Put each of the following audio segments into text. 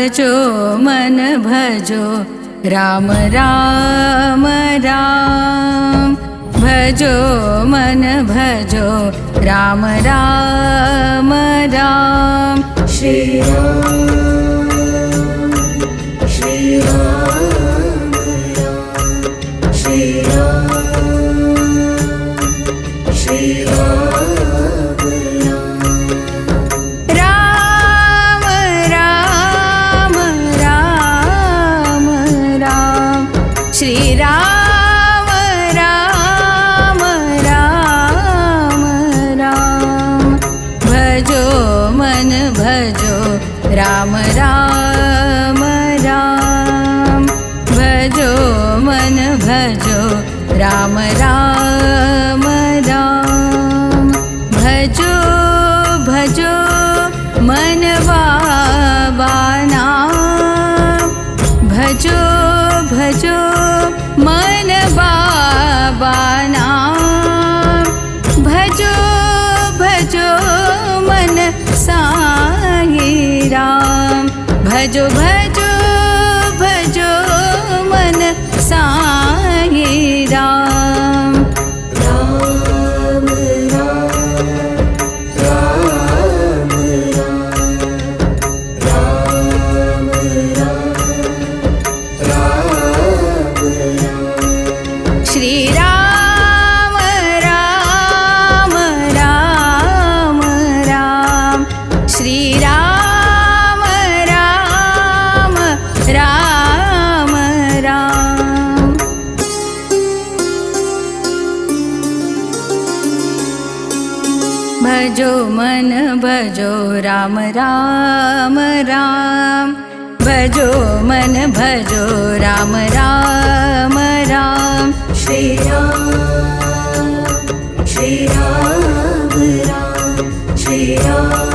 भजो मन भजो राम राम राम। भजो मन भजो राम राम राम। श्री राम श्री राम श्री राम श्री राम। श्री राम राम राम राम। भजो मन भजो राम राम राम। भजो मन भजो राम राम राम। भजो भजो मन बाबा नाम। भजो भजो मन बाबा नाम। भजो भजो मन साईं राम। भजो भजो भजो मन साईं राम। राम राम राम राम राम राम। श्री राम राम राम राम। श्री राम राम राम राम। भजो मन भजो राम राम राम। भजो मन भजो राम राम राम। श्री राम श्री राम राम। श्री राम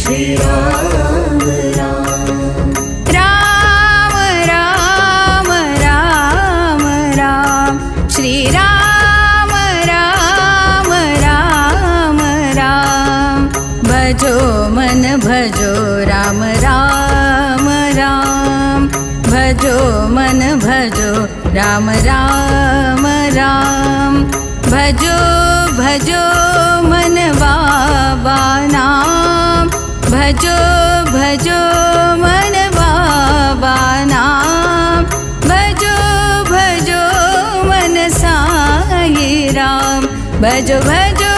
श्री राम राम। राम राम राम राम। श्री राम राम राम राम। भजो मन भजो राम राम राम। भजो मन भजो राम राम राम। भजो भजो मन बाबा नाम। भजो भजो मन बाबा नाम। भजो भजो मन साईं राम। भजो भजो